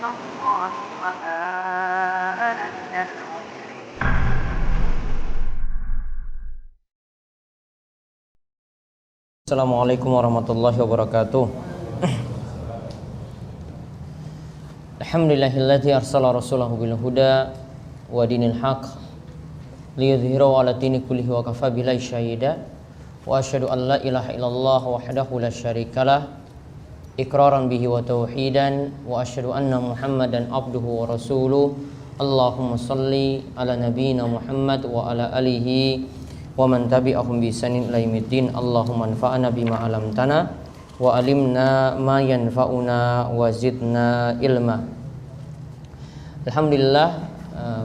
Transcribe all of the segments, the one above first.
الله وما أنا من Assalamualaikum warahmatullahi wabarakatuh. Alhamdulillahilladzi arsala rasulahu bil huda wa dinil haq liyudhhirahu 'ala dini kullihi wa kafa billahi syahida wa asyhadu an la ilaha illallah wahdahu la syarikalah iqraran bihi wa tauhidan wa asyhadu anna Muhammadan abduhu wa rasuluh. Allahumma shalli ala nabiyyina Muhammad wa ala alihi wa man tabi'ahum bi ihsanin ila yaumiddin. Allahumma anfa'na bima 'allamtana wa 'allimna ma yanfa'una wa zidna ilma. Alhamdulillah,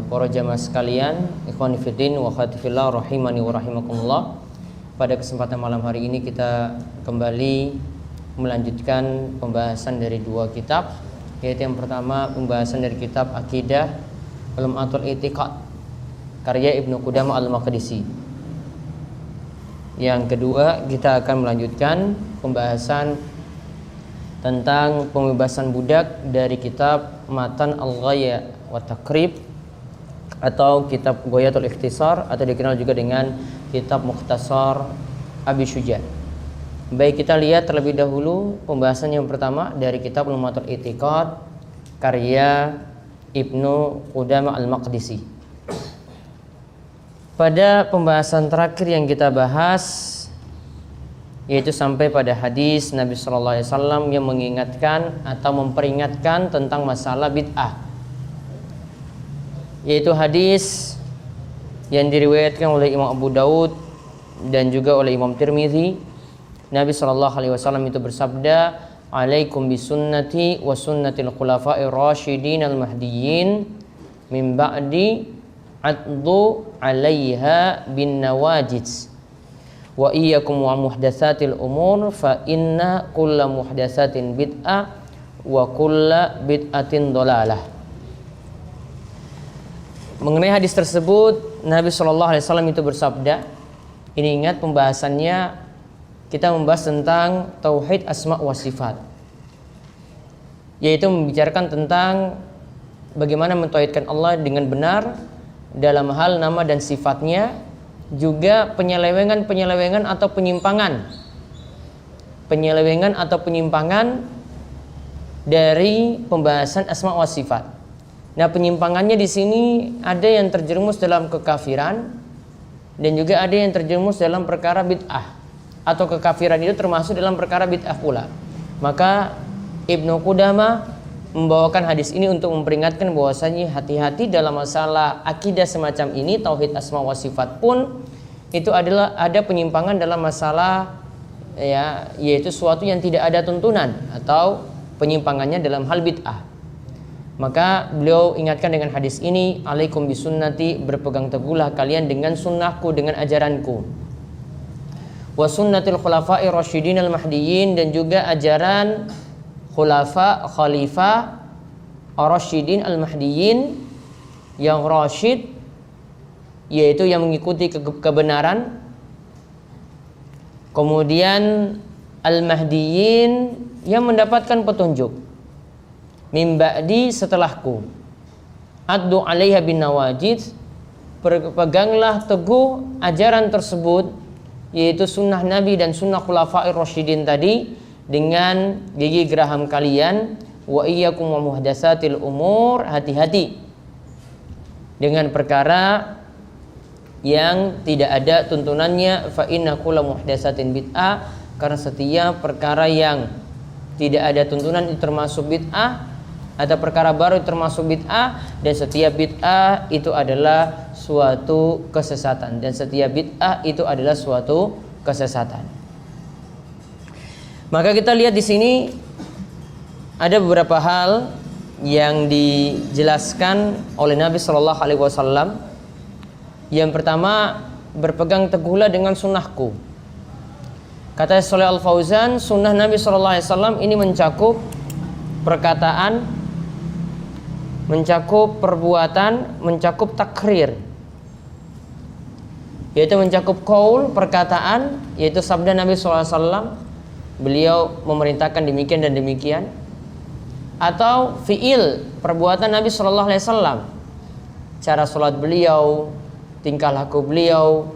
para jamaah sekalian, ikhwani fiddin wa akhwati fillah rahimani wa rahimakumullah. Pada kesempatan malam hari ini kita kembali melanjutkan pembahasan dari dua kitab, yaitu yang pertama pembahasan dari kitab Aqidah Lum'atul I'tiqad karya Ibnu Qudamah Al-Maqdisi. Yang kedua, kita akan melanjutkan pembahasan tentang pembebasan budak dari kitab Matan Al-Ghaya wa Taqrib atau kitab Ghayatul Ikhtisar atau dikenal juga dengan kitab Mukhtasar Abi Syuja. Baik, kita lihat terlebih dahulu pembahasan yang pertama dari kitab Lum'atul I'tiqad karya Ibnu Qudamah Al-Maqdisi. Pada pembahasan terakhir yang kita bahas, yaitu sampai pada hadis Nabi Sallallahu Alaihi Wasallam yang mengingatkan atau memperingatkan tentang masalah bid'ah, yaitu hadis yang diriwayatkan oleh Imam Abu Daud dan juga oleh Imam Tirmidzi. Nabi Sallallahu Alaihi Wasallam itu bersabda, "Alaikum bisunnati wa sunnatil khulafa'ir rasyidin al-mahdiyyin min ba'di addu 'alaiha bin nawajid wa iyyakum wa muhdatsatil umur fa inna kulla muhdatsatin bid'ah wa kulla bid'atin dhalalah." Mengenai hadis tersebut, Nabi Shallallahu Alaihi Wasallam itu bersabda, ini ingat pembahasannya, kita membahas tentang tauhid asma wa sifat, yaitu membicarakan tentang bagaimana mentauhidkan Allah dengan benar dalam hal nama dan sifatnya, juga penyelewengan atau penyimpangan dari pembahasan asma wa sifat. Nah, penyimpangannya di sini ada yang terjerumus dalam kekafiran dan juga ada yang terjerumus dalam perkara bid'ah, atau kekafiran itu termasuk dalam perkara bid'ah pula. Maka Ibnu Qudamah membawakan hadis ini untuk memperingatkan bahwasanya hati-hati dalam masalah akidah semacam ini, tauhid asma wa sifat pun itu adalah ada penyimpangan dalam masalah yaitu suatu yang tidak ada tuntunan atau penyimpangannya dalam hal bid'ah. Maka beliau ingatkan dengan hadis ini, alaikum bisunnati, berpegang teguhlah kalian dengan sunnahku, dengan ajaranku, wa sunnatil khulafa'ir rasyidin al-mahdiyyin, dan juga ajaran khalifah ar-rasyidin al-mahdiyyin yang rasyid, yaitu yang mengikuti kebenaran, kemudian al-mahdiyyin yang mendapatkan petunjuk, min ba'di, setelahku, addu 'alaiha bin nawajid, berpeganglah teguh ajaran tersebut, yaitu sunnah Nabi dan sunnah khulafa'ir rasyidin tadi, dengan gigi geraham kalian. Wa iyyakum wa muhdatsatil umur, hati-hati dengan perkara yang tidak ada tuntunannya. Fa inna kulla muhdatsatin bid'ah, karena setiap perkara yang tidak ada tuntunan itu termasuk bid'ah, atau perkara baru itu termasuk bid'ah, dan setiap bid'ah itu adalah suatu kesesatan, Maka kita lihat di sini ada beberapa hal yang dijelaskan oleh Nabi Shallallahu Alaihi Wasallam. Yang pertama, berpegang teguhlah dengan sunnahku. Kata Shalih Al Fauzan, sunnah Nabi Shallallahu Alaihi Wasallam ini mencakup perkataan, mencakup perbuatan, mencakup takrir, yaitu mencakup qaul, perkataan, yaitu sabda Nabi Shallallahu Alaihi Wasallam. Beliau memerintahkan demikian dan demikian. atau fiil perbuatan Nabi Shallallahu Alaihi Wasallam, cara sholat beliau, tingkah laku beliau,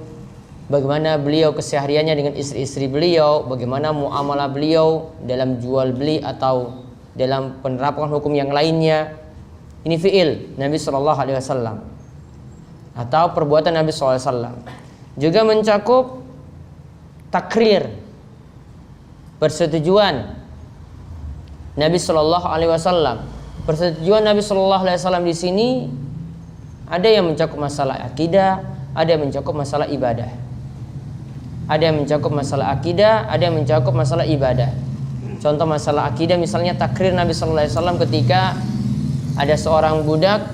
bagaimana beliau kesehariannya dengan istri-istri beliau, bagaimana muamalah beliau dalam jual beli atau dalam penerapan hukum yang lainnya. Ini fiil Nabi Shallallahu Alaihi Wasallam atau perbuatan Nabi Shallallahu Alaihi Wasallam. Juga mencakup takrir, persetujuan Nabi Shallallahu Alaihi Wasallam. Persetujuan Nabi Shallallahu Alaihi Wasallam di sini ada yang mencakup masalah akidah, ada yang mencakup masalah ibadah. Ada yang mencakup masalah akidah, ada yang mencakup masalah ibadah. Contoh masalah akidah misalnya takrir Nabi Shallallahu Alaihi Wasallam ketika ada seorang budak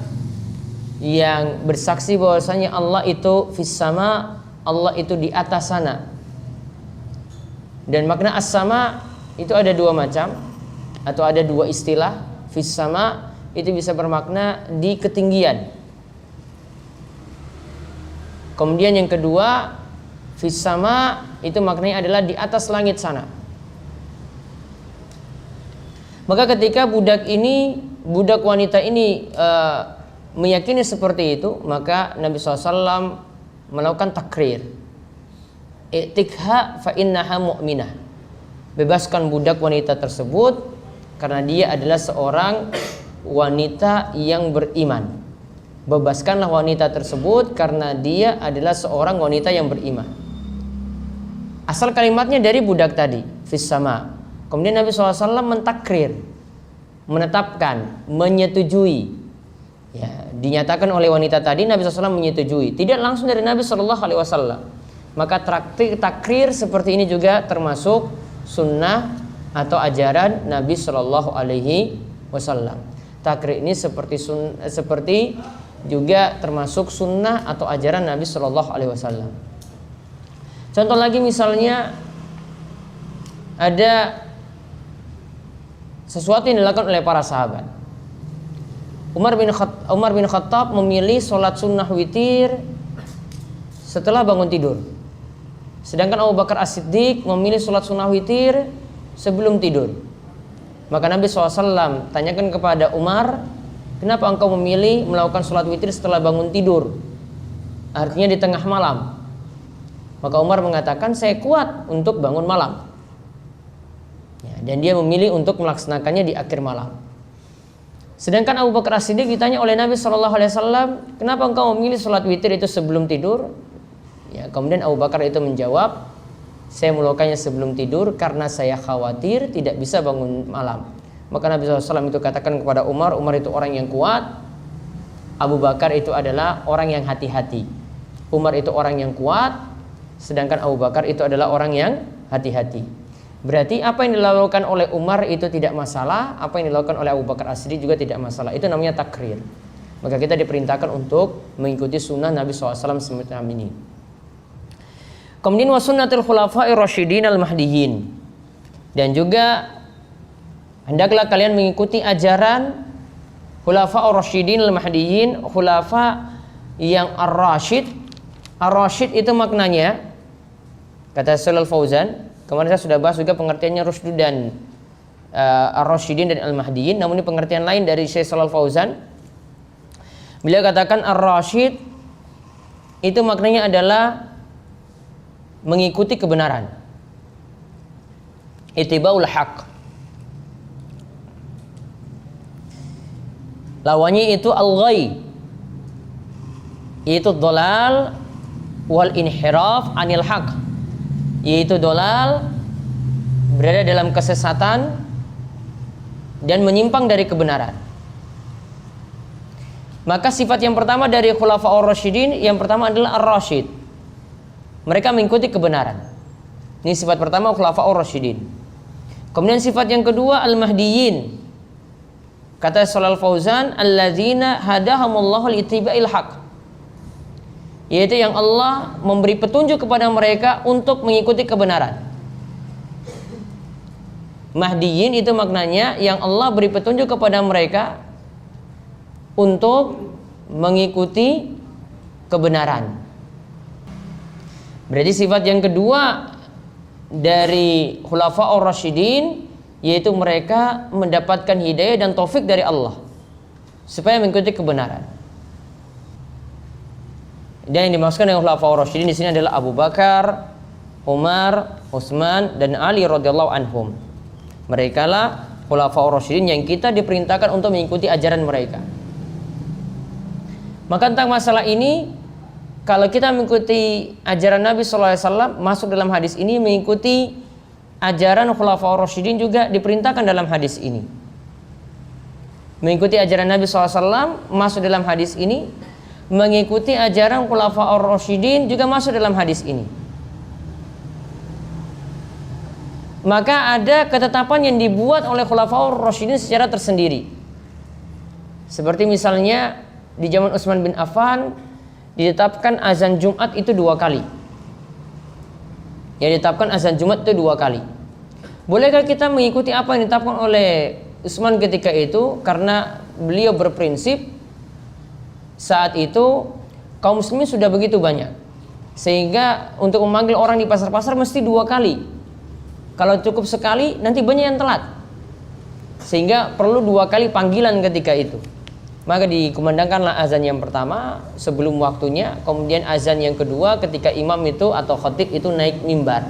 yang bersaksi bahwasanya Allah itu fis sama, Allah itu di atas sana. Dan makna as-sama itu ada dua macam atau ada dua istilah. Fis sama itu bisa bermakna di ketinggian. Kemudian yang kedua, fis sama itu maknanya adalah di atas langit sana. Maka ketika budak wanita ini meyakini seperti itu, maka Nabi SAW melakukan takrir. I'tikha fa innaha mu'minah. Bebaskan budak wanita tersebut karena dia adalah seorang wanita yang beriman. Bebaskanlah wanita tersebut karena dia adalah seorang wanita yang beriman. Asal kalimatnya dari budak tadi, fis sama. Kemudian Nabi SAW mentakrir, menetapkan, menyetujui. Ya, dinyatakan oleh wanita tadi, Nabi SAW menyetujui. Tidak langsung dari Nabi SAW. Maka takrir seperti ini juga termasuk sunnah atau ajaran Nabi SAW. Takrir ini seperti juga termasuk sunnah atau ajaran Nabi SAW. Contoh lagi misalnya ada sesuatu yang dilakukan oleh para sahabat. Umar bin Khattab memilih sholat sunnah witir setelah bangun tidur. Sedangkan Abu Bakar As-Siddiq memilih sholat sunnah witir sebelum tidur. Maka Nabi SAW tanyakan kepada Umar, kenapa engkau memilih melakukan sholat witir setelah bangun tidur? Artinya di tengah malam. Maka Umar mengatakan, saya kuat untuk bangun malam. Ya, dan dia memilih untuk melaksanakannya di akhir malam. Sedangkan Abu Bakar As-Siddiq ditanya oleh Nabi SAW, kenapa engkau memilih sholat witir itu sebelum tidur? Ya, kemudian Abu Bakar itu menjawab, saya melakukannya sebelum tidur karena saya khawatir tidak bisa bangun malam. Maka Nabi SAW itu katakan kepada Umar, Umar itu orang yang kuat, Abu Bakar itu adalah orang yang hati-hati. Umar itu orang yang kuat, sedangkan Abu Bakar itu adalah orang yang hati-hati. Berarti apa yang dilakukan oleh Umar itu tidak masalah, apa yang dilakukan oleh Abu Bakar As-Siddiq juga tidak masalah. Itu namanya takrir. Maka kita diperintahkan untuk mengikuti sunnah Nabi SAW semacam ini. Kemudian wasunnatul khulafa'ir rasyidin al-mahdiyyin. Dan juga hendaklah kalian mengikuti ajaran khulafa'ur rasyidin al-mahdiyyin, khulafa yang ar-rasyid. Ar-rasyid itu maknanya, kata Shalal Fauzan, kemarin saya sudah bahas juga pengertiannya rusdu dan ar-rasyidin dan al-mahdiyyin. Namun ini pengertian lain dari Syekh Shalal Fauzan. Beliau katakan ar-rasyid itu maknanya adalah mengikuti kebenaran, ittibaul haq. Lawannya itu al-ghay, yaitu dolal wal inhiraf anil haq, yaitu dolal berada dalam kesesatan dan menyimpang dari kebenaran. Maka sifat yang pertama dari khulafa'ur rasyidin, yang pertama adalah ar-rasyid. Mereka mengikuti kebenaran. Ini sifat pertama khulafa'ur rasyidin. Kemudian sifat yang kedua al-mahdiyyin. Kata Shalal Fauzan, alladzina hadahumullahu li-ittiba'il haq. Yaitu yang Allah memberi petunjuk kepada mereka untuk mengikuti kebenaran. Mahdiyin itu maknanya yang Allah beri petunjuk kepada mereka untuk mengikuti kebenaran. Berarti sifat yang kedua dari khulafa'ur rasyidin yaitu mereka mendapatkan hidayah dan taufik dari Allah supaya mengikuti kebenaran. Dan yang dimaksudkan dengan khulafaur rasyidin di sini adalah Abu Bakar, Umar, Utsman dan Ali radhiyallahu anhum. Mereka lah khulafaur rasyidin yang kita diperintahkan untuk mengikuti ajaran mereka. Maka tentang masalah ini, kalau kita mengikuti ajaran Nabi sallallahu alaihi wasallam, masuk dalam hadis ini mengikuti ajaran khulafaur rasyidin juga diperintahkan dalam hadis ini. Mengikuti ajaran Nabi sallallahu alaihi wasallam masuk dalam hadis ini, mengikuti ajaran khulafaur rasyidin juga masuk dalam hadis ini. Maka ada ketetapan yang dibuat oleh khulafaur rasyidin secara tersendiri. Seperti misalnya di zaman Utsman bin Affan ditetapkan azan Jumat itu 2 kali. Yang ditetapkan azan Jumat itu 2 kali. Bolehkah kita mengikuti apa yang ditetapkan oleh Utsman ketika itu? Karena beliau berprinsip saat itu kaum muslimin sudah begitu banyak, sehingga untuk memanggil orang di pasar-pasar mesti 2 kali. Kalau cukup sekali nanti banyak yang telat, sehingga perlu 2 kali panggilan ketika itu. Maka dikumandangkanlah azan yang pertama sebelum waktunya, kemudian azan yang kedua ketika imam itu atau khatib itu naik mimbar.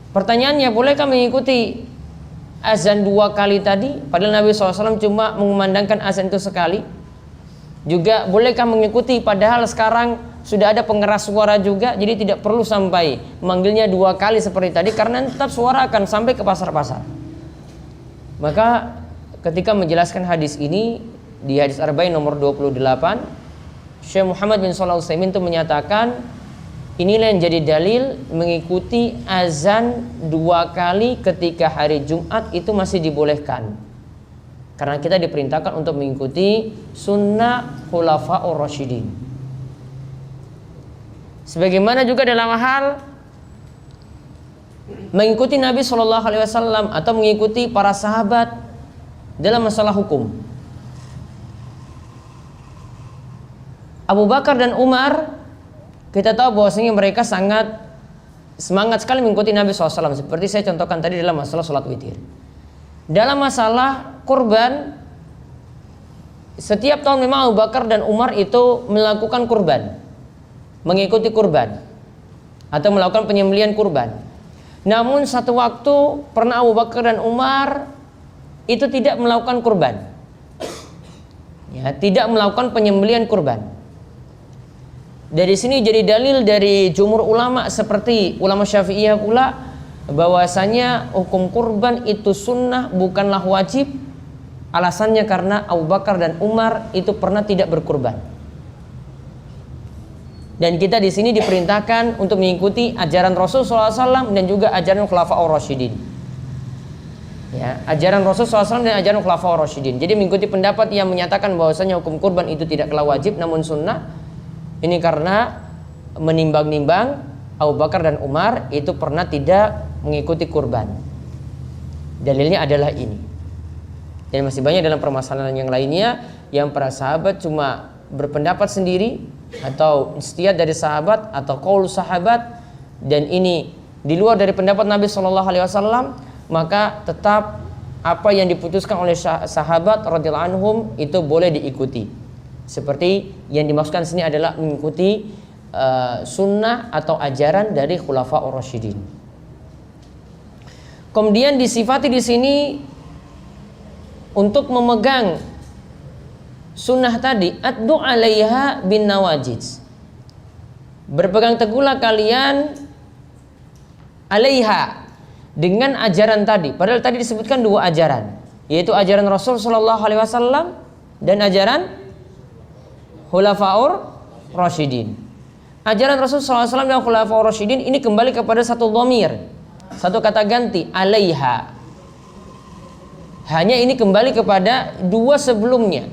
Pertanyaannya, bolehkah mengikuti azan 2 kali tadi padahal Nabi SAW cuma mengumandangkan azan itu sekali? Juga bolehkah mengikuti padahal sekarang sudah ada pengeras suara juga, jadi tidak perlu sampai manggilnya 2 kali seperti tadi, karena tetap suara akan sampai ke pasar-pasar. Maka ketika menjelaskan hadis ini di hadis Arba'in nomor 28, Syekh Muhammad bin Shalih Al-Utsaimin itu menyatakan inilah yang jadi dalil mengikuti azan 2 kali ketika hari Jumat itu masih dibolehkan, karena kita diperintahkan untuk mengikuti sunnah khulafaur rasyidin. Sebagaimana juga dalam hal mengikuti Nabi SAW atau mengikuti para sahabat dalam masalah hukum. Abu Bakar dan Umar, kita tahu bahwasanya mereka sangat semangat sekali mengikuti Nabi SAW, seperti saya contohkan tadi dalam masalah sholat witir. Dalam masalah kurban, setiap tahun memang Abu Bakar dan Umar itu melakukan kurban, mengikuti kurban atau melakukan penyembelihan kurban. Namun satu waktu pernah Abu Bakar dan Umar itu tidak melakukan kurban, ya, tidak melakukan penyembelihan kurban. Dari sini jadi dalil dari jumhur ulama seperti ulama Syafi'iyah pula, bahwasanya hukum kurban itu sunnah bukanlah wajib. Alasannya karena Abu Bakar dan Umar itu pernah tidak berkurban. Dan kita di sini diperintahkan untuk mengikuti ajaran Rasul SAW dan juga ajaran Khulafaur Rasyidin. Ya, ajaran Rasul SAW dan ajaran Khulafaur Rasyidin. Jadi mengikuti pendapat yang menyatakan bahwasanya hukum kurban itu tidaklah wajib namun sunnah. Ini karena menimbang-nimbang Abu Bakar dan Umar itu pernah tidak mengikuti kurban. Dalilnya adalah ini. Dan masih banyak dalam permasalahan yang lainnya yang para sahabat cuma berpendapat sendiri atau ijtihad dari sahabat atau qaul sahabat, dan ini di luar dari pendapat Nabi SAW, maka tetap apa yang diputuskan oleh sahabat radhiyallahu anhum itu boleh diikuti. Seperti yang dimaksudkan sini adalah mengikuti sunnah atau ajaran dari khulafaur rasyidin. Kemudian disifati di sini untuk memegang sunnah tadi, addu 'alaiha bin nawajiz. Berpegang teguhlah kalian 'alaiha dengan ajaran tadi. Padahal tadi disebutkan 2 ajaran, yaitu ajaran Rasul sallallahu alaihi wasallam dan ajaran Khulafaur Rasyidin. Ajaran Rasul sallallahu alaihi wasallam dan Khulafaur Rasyidin ini kembali kepada satu dhamir, satu kata ganti, 'alaiha. Hanya ini kembali kepada 2 sebelumnya,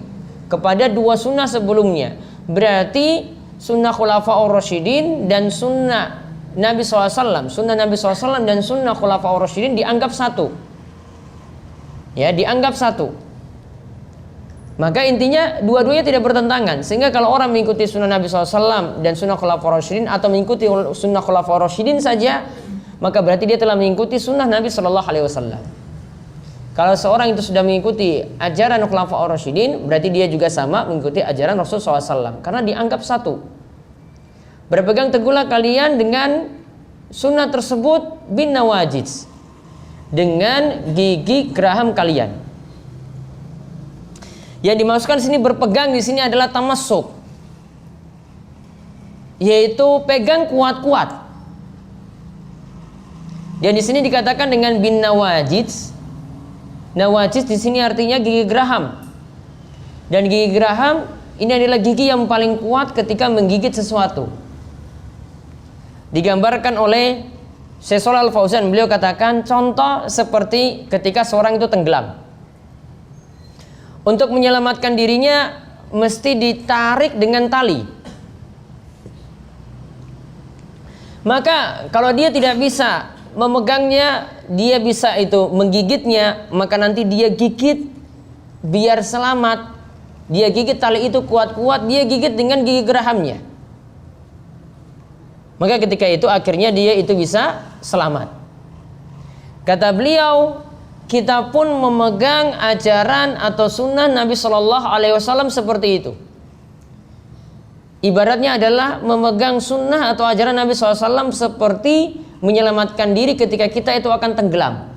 kepada 2 sunnah sebelumnya. Berarti sunnah Khulafaur Rasyidin dan sunnah Nabi SAW, sunnah Nabi SAW dan sunnah Khulafaur Rasyidin dianggap satu. Ya, dianggap satu. Maka intinya dua-duanya tidak bertentangan. Sehingga kalau orang mengikuti sunnah Nabi SAW dan sunnah Khulafaur Rasyidin atau mengikuti sunnah Khulafaur Rasyidin saja, maka berarti dia telah mengikuti sunnah Nabi Shallallahu Alaihi Wasallam. Kalau seorang itu sudah mengikuti ajaran Khulafaur Rasyidin, berarti dia juga sama mengikuti ajaran Rasul SAW, karena dianggap satu. Berpegang teguhlah kalian dengan sunnah tersebut bin nawajiz, dengan gigi geraham kalian. Yang dimaksudkan sini berpegang di sini adalah tamassuk, yaitu pegang kuat-kuat. Dan di sini dikatakan dengan bin nawajiz. Nawajiz di sini artinya gigi geraham. Dan gigi geraham ini adalah gigi yang paling kuat ketika menggigit sesuatu. Digambarkan oleh Syekh Shalih Al Fauzan, beliau katakan contoh seperti ketika seorang itu tenggelam. Untuk menyelamatkan dirinya mesti ditarik dengan tali. Maka kalau dia tidak bisa memegangnya, dia bisa itu menggigitnya, maka nanti dia gigit biar selamat. Dia gigit tali itu kuat-kuat, dia gigit dengan gigi gerahamnya. Maka ketika itu akhirnya dia itu bisa selamat. Kata beliau, kita pun memegang ajaran atau sunnah Nabi Shallallahu Alaihi Wasallam seperti itu. Ibaratnya adalah memegang sunnah atau ajaran Nabi SAW seperti menyelamatkan diri ketika kita itu akan tenggelam.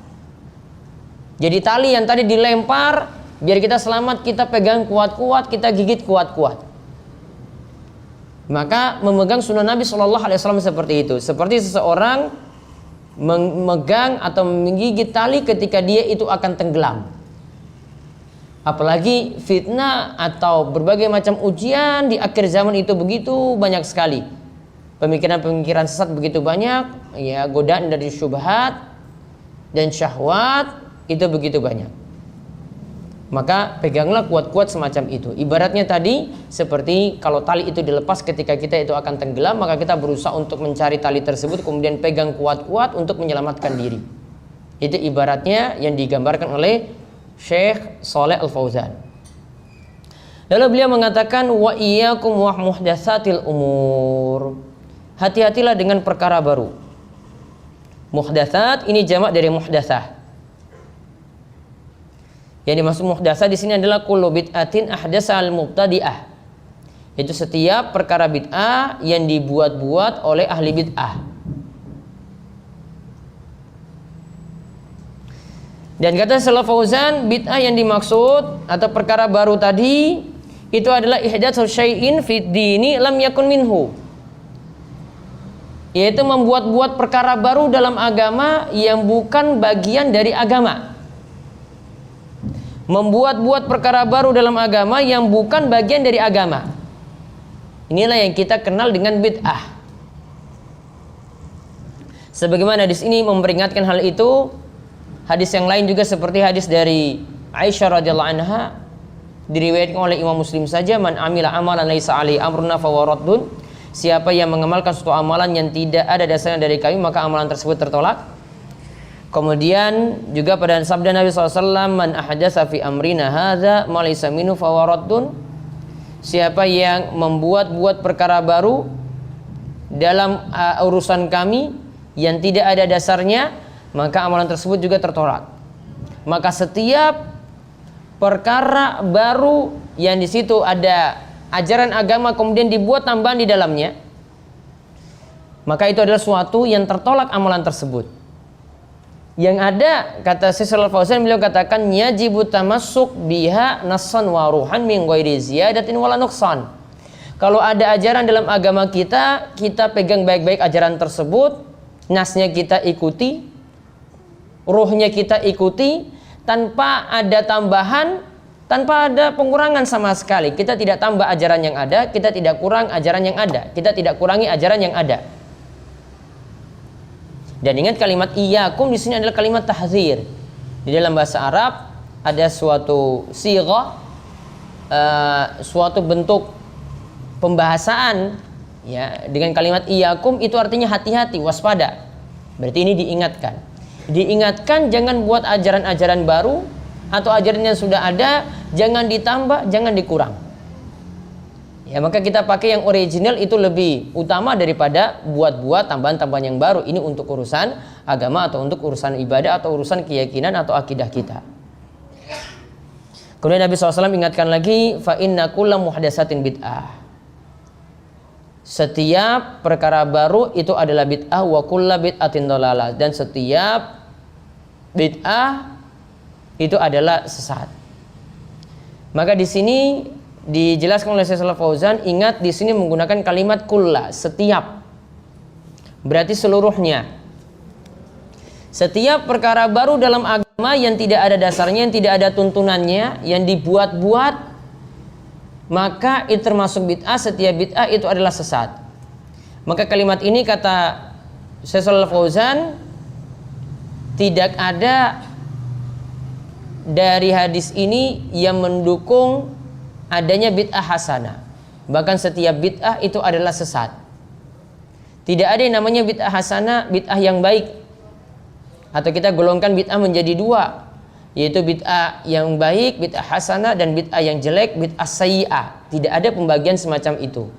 Jadi tali yang tadi dilempar, biar kita selamat, kita pegang kuat-kuat, kita gigit kuat-kuat. Maka memegang sunnah Nabi SAW seperti itu. Seperti seseorang memegang atau menggigit tali ketika dia itu akan tenggelam. Apalagi fitnah atau berbagai macam ujian di akhir zaman itu begitu banyak sekali. Pemikiran-pemikiran sesat begitu banyak, ya, godaan dari syubhat dan syahwat itu begitu banyak. Maka peganglah kuat-kuat semacam itu. Ibaratnya tadi seperti kalau tali itu dilepas ketika kita itu akan tenggelam, maka kita berusaha untuk mencari tali tersebut, kemudian pegang kuat-kuat untuk menyelamatkan diri. Itu ibaratnya yang digambarkan oleh Syekh Shalih Al Fauzan. Lalu beliau mengatakan wa iyyakum wa muhdatsatil umur. Hati-hatilah dengan perkara baru. Muhdatsat ini jamak dari muhdatsah. Yang dimaksud muhdatsah di sini adalah kullu bid'atin ahdatsal mubtadi'ah. Itu setiap perkara bid'ah yang dibuat-buat oleh ahli bid'ah. Dan kata Shalih Fauzan, bid'ah yang dimaksud atau perkara baru tadi itu adalah ihdatsu syai'in fid dini lam yakun minhu. Yaitu membuat-buat perkara baru dalam agama yang bukan bagian dari agama. Membuat-buat perkara baru dalam agama yang bukan bagian dari agama. Inilah yang kita kenal dengan bid'ah. Sebagaimana di sini memperingatkan hal itu, hadis yang lain juga seperti hadis dari Aisyah radhiyallahu anha diriwayatkan oleh Imam Muslim saja, man amila amalan laisa alaihi amruna fahuwa raddun. Siapa yang mengamalkan suatu amalan yang tidak ada dasarnya dari kami, maka amalan tersebut tertolak. Kemudian juga pada sabda Nabi SAW, man ahdatsa fi amrina hadza ma laysa minhu fahuwa raddun. Siapa yang membuat-buat perkara baru dalam urusan kami yang tidak ada dasarnya, maka amalan tersebut juga tertolak. Maka setiap perkara baru yang di situ ada ajaran agama kemudian dibuat tambahan di dalamnya, maka itu adalah suatu yang tertolak amalan tersebut. Yang ada, kata Syekh Shalih Al Fauzan, beliau katakan yajibu tamassuk biha nassan wa ruhan min ghairi ziyadatin wala nuqsan. Kalau ada ajaran dalam agama kita, kita pegang baik-baik ajaran tersebut, nasnya kita ikuti, ruhnya kita ikuti, tanpa ada tambahan, tanpa ada pengurangan sama sekali. Kita tidak tambah ajaran yang ada, kita tidak kurang ajaran yang ada, kita tidak kurangi ajaran yang ada. Dan ingat kalimat iyyakum di sini adalah kalimat tahdzir. Di dalam bahasa Arab ada suatu sighah, suatu bentuk pembahasaan, ya, dengan kalimat iyyakum itu artinya hati-hati, waspada. Berarti ini diingatkan. Diingatkan jangan buat ajaran-ajaran baru atau ajaran yang sudah ada, jangan ditambah, jangan dikurang. Ya, maka kita pakai yang original itu lebih utama daripada buat-buat tambahan-tambahan yang baru. Ini untuk urusan agama atau untuk urusan ibadah atau urusan keyakinan atau akidah kita. Kemudian Nabi SAW ingatkan lagi, fa inna kulla muhdatsatin bid'ah. Setiap perkara baru itu adalah bid'ah, wa kulla bid'atin dhalalah, dan setiap bid'ah itu adalah sesat. Maka di sini dijelaskan oleh Syekh Shalih Fauzan, ingat di sini menggunakan kalimat kulla, setiap. Berarti seluruhnya. Setiap perkara baru dalam agama yang tidak ada dasarnya, yang tidak ada tuntunannya, yang dibuat-buat, maka itu termasuk bid'ah. Setiap bid'ah itu adalah sesat. Maka kalimat ini kata Syekh Shalih Fauzan, tidak ada dari hadis ini yang mendukung adanya bid'ah hasanah. Bahkan setiap bid'ah itu adalah sesat. Tidak ada yang namanya bid'ah hasanah, bid'ah yang baik. Atau kita golongkan bid'ah menjadi dua, yaitu bid'ah yang baik, bid'ah hasanah, dan bid'ah yang jelek, bid'ah sayyi'ah. Tidak ada pembagian semacam itu.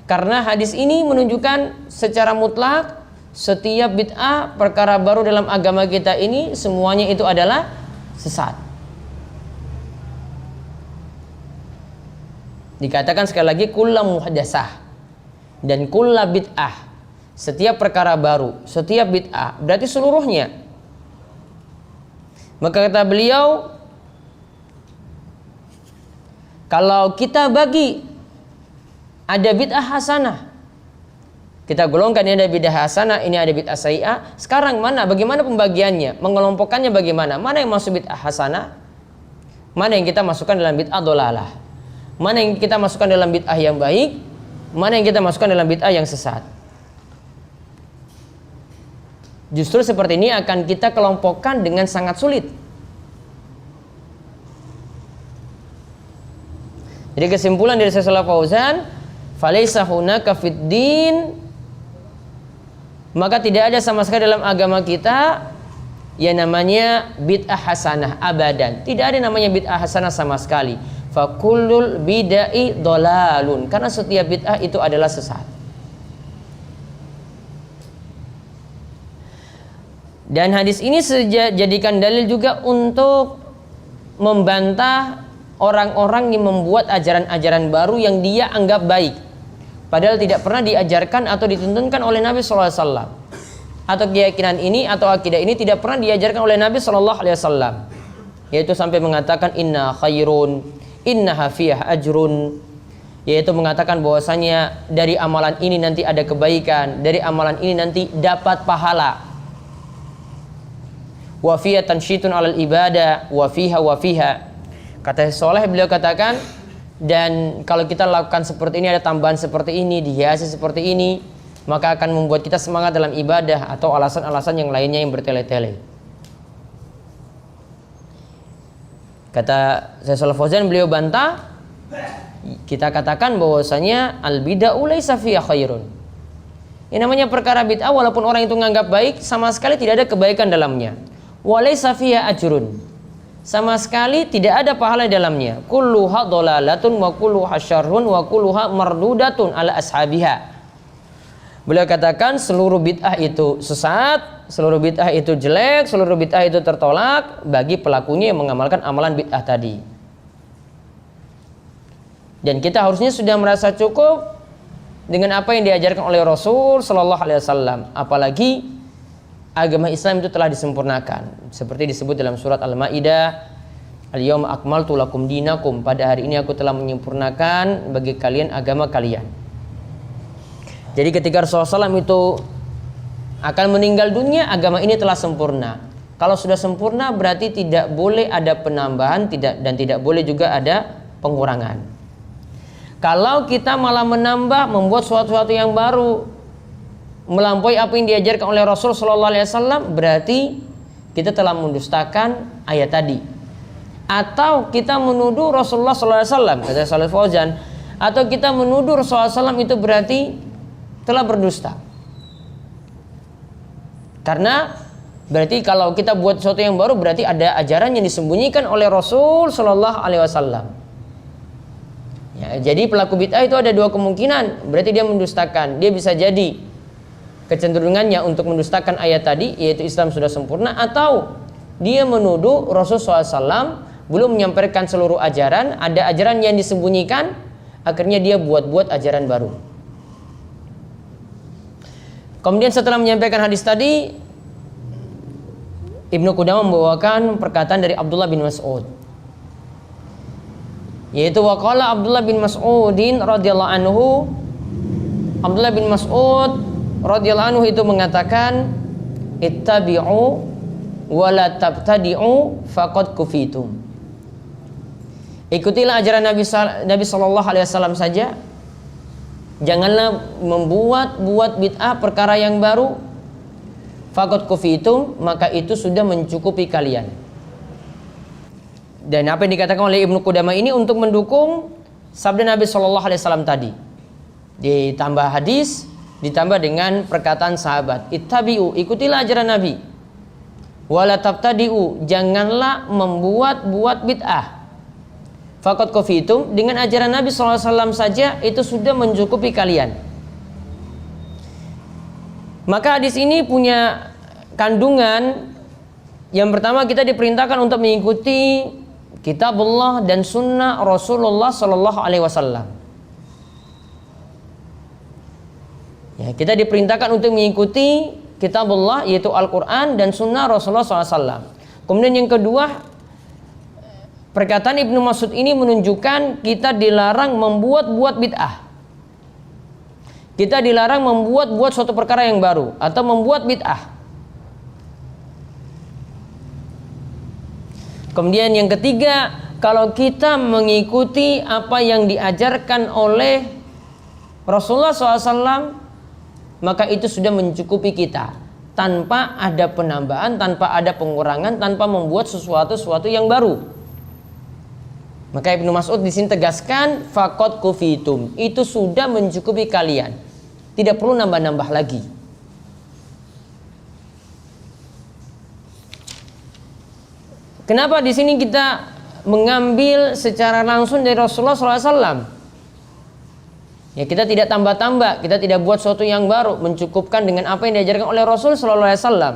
Karena hadis ini menunjukkan secara mutlak setiap bid'ah, perkara baru dalam agama kita ini, semuanya itu adalah sesat. Dikatakan sekali lagi kulla muhdatsah dan kulla bid'ah. Setiap perkara baru, setiap bid'ah, berarti seluruhnya. Maka kata beliau, kalau kita bagi ada bid'ah hasanah, kita golongkan ini ada bid'ah hasanah, ini ada bid'ah sayyi'ah. Sekarang mana, bagaimana pembagiannya? Mengelompokkannya bagaimana? Mana yang masuk bid'ah hasanah? Mana yang kita masukkan dalam bid'ah dhalalah? Mana yang kita masukkan dalam bid'ah yang baik? Mana yang kita masukkan dalam bid'ah yang sesat? Justru seperti ini akan kita kelompokkan dengan sangat sulit. Jadi kesimpulan dari Syekh Shalih Fauzan, falaisa hunaka fid din, maka tidak ada sama sekali dalam agama kita yang namanya bid'ah hasanah abadan. Tidak ada namanya bid'ah hasanah sama sekali. Fakullul bid'ai dhalalun, karena setiap bid'ah itu adalah sesat. Dan hadis ini jadikan dalil juga untuk membantah orang-orang yang membuat ajaran-ajaran baru yang dia anggap baik, padahal tidak pernah diajarkan atau dituntunkan oleh Nabi SAW. Atau keyakinan ini atau akidah ini tidak pernah diajarkan oleh Nabi SAW, yaitu sampai mengatakan inna khairun, inna hafiyah ajrun, yaitu mengatakan bahwasanya dari amalan ini nanti ada kebaikan, dari amalan ini nanti dapat pahala. Wa fiha tansyitun alal ibadah wa fiha. Kata Soleh, beliau katakan, dan kalau kita lakukan seperti ini, ada tambahan seperti ini, dihiasi seperti ini, maka akan membuat kita semangat dalam ibadah, atau alasan-alasan yang lainnya yang bertele-tele. Kata Syekh Shalih Fauzan, beliau bantah, kita katakan bahwasanya al bid'ah laisa fiha khairun. Ini namanya perkara bid'ah, walaupun orang itu menganggap baik, sama sekali tidak ada kebaikan dalamnya. Wa laisa fiha ajrun, sama sekali tidak ada pahala di dalamnya. Kulluha dhalalatun wa kulluha syarrun wa kulluha mardudatun ala ashabiha. Beliau katakan seluruh bid'ah itu sesat, seluruh bid'ah itu jelek, seluruh bid'ah itu tertolak bagi pelakunya yang mengamalkan amalan bid'ah tadi. Dan kita harusnya sudah merasa cukup dengan apa yang diajarkan oleh Rasul Sallallahu Alaihi Wasallam. Apalagi agama Islam itu telah disempurnakan, seperti disebut dalam surat Al-Maidah, Al-Yawma akmaltu lakum dinakum, pada hari ini aku telah menyempurnakan bagi kalian agama kalian. Jadi ketika Rasulullah SAW itu akan meninggal dunia, agama ini telah sempurna. Kalau sudah sempurna berarti tidak boleh ada penambahan, dan tidak boleh juga ada pengurangan. Kalau kita malah menambah, membuat sesuatu yang baru, melampaui apa yang diajarkan oleh Rasul Sallallahu Alaihi Wasallam, berarti kita telah mendustakan ayat tadi. Atau kita menuduh Rasulullah Sallallahu Alaihi Wasallam, kata Shalih Fauzan, atau kita menuduh Rasulullah SAW itu berarti telah berdusta. Karena berarti kalau kita buat sesuatu yang baru, berarti ada ajaran yang disembunyikan oleh Rasul Sallallahu Alaihi Wasallam. Ya, jadi pelaku bid'ah itu ada dua kemungkinan. Berarti dia mendustakan. Dia bisa jadi kecenderungannya untuk mendustakan ayat tadi, yaitu Islam sudah sempurna, atau dia menuduh Rasulullah SAW belum menyampaikan seluruh ajaran, ada ajaran yang disembunyikan, akhirnya dia buat-buat ajaran baru. Kemudian setelah menyampaikan hadis tadi, Ibnu Qudamah membawakan perkataan dari Abdullah bin Mas'ud, yaitu waqala Abdullah bin Mas'udin radhiyallahu anhu. Abdullah bin Mas'ud radhiyallahu anhu itu mengatakan, ittabi'u wa la tabtadi'u faqad kufitum. Ikutilah ajaran Nabi sallallahu alaihi wasallam saja. Janganlah membuat bid'ah perkara yang baru. Faqad kufitum, maka itu sudah mencukupi kalian. Dan apa yang dikatakan oleh Ibnu Qudamah ini untuk mendukung sabda Nabi sallallahu alaihi wasallam tadi. Ditambah hadis, ditambah dengan perkataan sahabat, ittabi'u, ikutilah ajaran Nabi. Wala tabtadi'u, janganlah membuat bid'ah. Faqad kufitum, dengan ajaran Nabi sallallahu alaihi wasallam saja itu sudah mencukupi kalian. Maka hadis ini punya kandungan. Yang pertama, kita diperintahkan untuk mengikuti kitabullah dan sunnah Rasulullah sallallahu alaihi wasallam. Ya, kita diperintahkan untuk mengikuti kitabullah, yaitu Al-Quran, dan sunnah Rasulullah SAW. Kemudian yang kedua, perkataan Ibnu Mas'ud ini menunjukkan kita dilarang membuat bid'ah. Kita dilarang membuat suatu perkara yang baru atau membuat bid'ah. Kemudian yang ketiga, kalau kita mengikuti apa yang diajarkan oleh Rasulullah SAW, maka itu sudah mencukupi kita, tanpa ada penambahan, tanpa ada pengurangan, tanpa membuat sesuatu yang baru. Maka Ibnu Mas'ud di sini tegaskan, faqad kufitum, itu sudah mencukupi kalian, tidak perlu nambah-nambah lagi. Kenapa di sini kita mengambil secara langsung dari Rasulullah SAW? Ya, kita tidak tambah-tambah, kita tidak buat sesuatu yang baru, mencukupkan dengan apa yang diajarkan oleh Rasul sallallahu alaihi wasallam.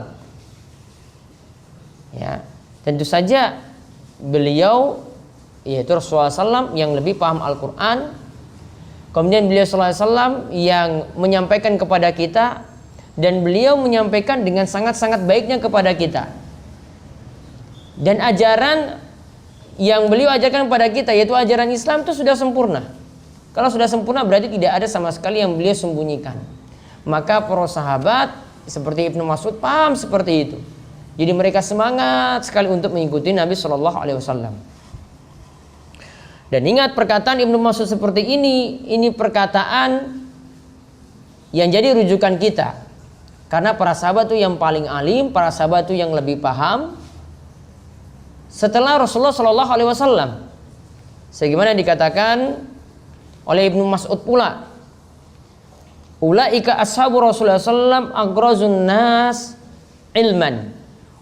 Ya, tentu saja beliau, yaitu Rasulullah SAW, yang lebih paham Al-Quran. Kemudian beliau sallallahu alaihi wasallam yang menyampaikan kepada kita, dan beliau menyampaikan dengan sangat-sangat baiknya kepada kita. Dan ajaran yang beliau ajarkan kepada kita, yaitu ajaran Islam, itu sudah sempurna. Kalau sudah sempurna berarti tidak ada sama sekali yang beliau sembunyikan. Maka para sahabat seperti Ibnu Mas'ud paham seperti itu. Jadi mereka semangat sekali untuk mengikuti Nabi Shallallahu Alaihi Wasallam. Dan ingat perkataan Ibnu Mas'ud seperti ini perkataan yang jadi rujukan kita. Karena para sahabat itu yang paling alim, para sahabat itu yang lebih paham setelah Rasulullah Shallallahu Alaihi Wasallam. Sebagaimana dikatakan oleh Ibnu Mas'ud pula, ulaika ashabu Rasulullah sallam agrazun nas ilman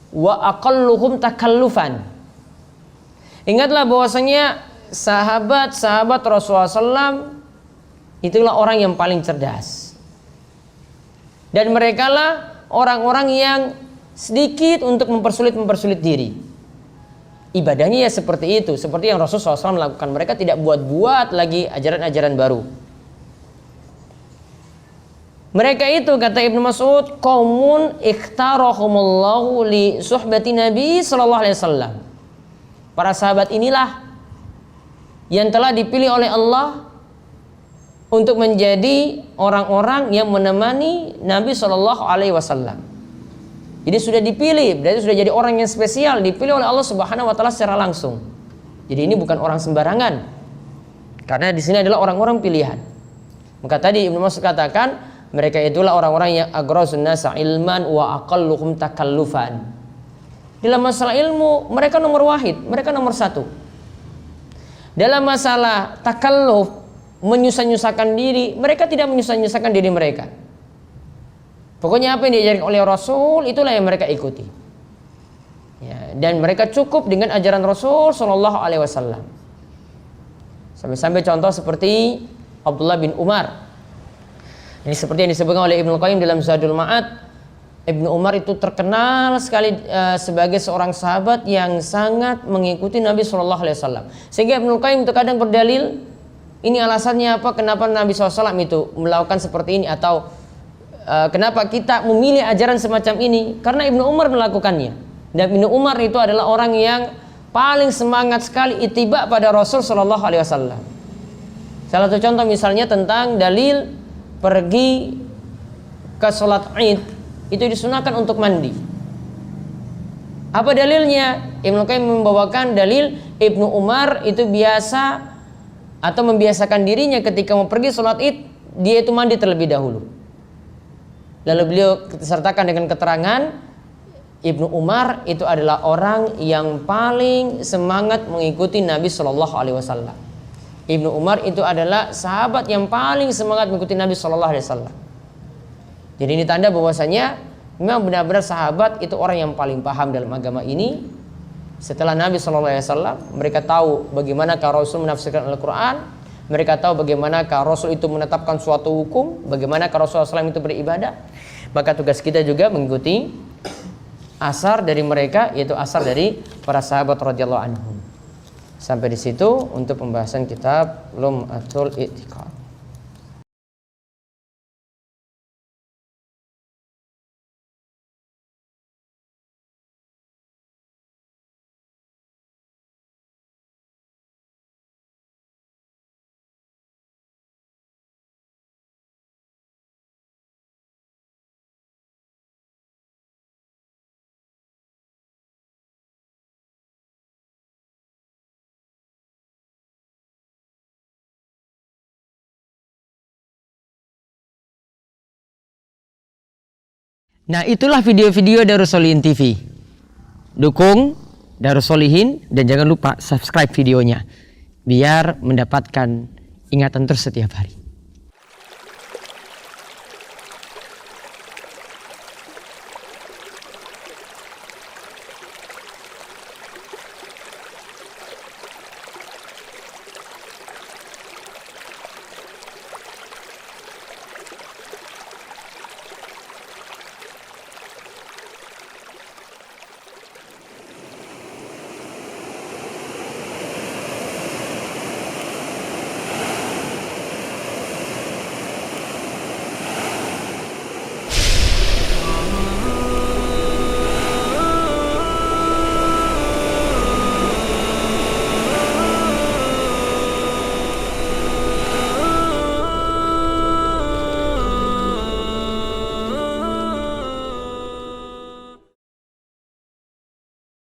wa aqalluhum takallufan. Ingatlah bahwasanya sahabat-sahabat Rasulullah sallam itulah orang yang paling cerdas, dan merekalah orang-orang yang sedikit untuk mempersulit diri. Ibadahnya ya seperti itu, seperti yang Rasulullah SAW lakukan. Mereka tidak buat lagi ajaran-ajaran baru. Mereka itu, kata Ibnu Mas'ud, qaumun ikhtarahumullahu li suhbati Nabi sallallahu alaihi wasallam. Para sahabat inilah yang telah dipilih oleh Allah untuk menjadi orang-orang yang menemani Nabi sallallahu alaihi wasallam. Jadi sudah dipilih, berarti sudah jadi orang yang spesial, dipilih oleh Allah Subhanahu wa taala secara langsung. Jadi ini bukan orang sembarangan. Karena di sini adalah orang-orang pilihan. Maka tadi Ibnu Mas'ud katakan, mereka itulah orang-orang yang agrazun nasa ilman wa aqalluhum takallufan. Dalam masalah ilmu, mereka nomor wahid, mereka nomor satu. Dalam masalah takalluf, menyusah-nyusahkan diri, mereka tidak menyusah-nyusahkan diri mereka. Pokoknya apa yang diajarkan oleh Rasul, itulah yang mereka ikuti. Ya, dan mereka cukup dengan ajaran Rasul Sallallahu Alaihi Wasallam. Sampai-sampai contoh seperti Abdullah bin Umar. Ini seperti yang disebutkan oleh Ibnu Qayyim dalam Zadul Ma'ad. Ibnu Umar itu terkenal sekali sebagai seorang sahabat yang sangat mengikuti Nabi SAW. Sehingga Ibnu Qayyim terkadang berdalil, ini alasannya apa, kenapa Nabi SAW itu melakukan seperti ini, atau kenapa kita memilih ajaran semacam ini, karena Ibnu Umar melakukannya. Dan Ibnu Umar itu adalah orang yang paling semangat sekali ittiba pada Rasul SAW. Salah satu contoh misalnya tentang dalil pergi ke sholat Id itu disunahkan untuk mandi. Apa dalilnya? Ibnu Qayyim membawakan dalil Ibnu Umar itu biasa atau membiasakan dirinya ketika mau pergi sholat Id, dia itu mandi terlebih dahulu. Lalu beliau sertakan dengan keterangan Ibnu Umar itu adalah orang yang paling semangat mengikuti Nabi SAW. Ibnu Umar itu adalah sahabat yang paling semangat mengikuti Nabi SAW. Jadi ini tanda bahwasanya memang benar-benar sahabat itu orang yang paling paham dalam agama ini. Setelah Nabi SAW, mereka tahu bagaimana Rasul menafsirkan Al-Quran, mereka tahu bagaimana Rasul itu menetapkan suatu hukum, bagaimana Rasul SAW itu beribadah. Maka tugas kita juga mengikuti asar dari mereka, yaitu asar dari para sahabat radhiyallahu anhum. Sampai di situ untuk pembahasan kitab Lum'atul I'tiqad. Nah, itulah video-video Darussolihin TV. Dukung Darussolihin dan jangan lupa subscribe videonya biar mendapatkan ingatan terus setiap hari.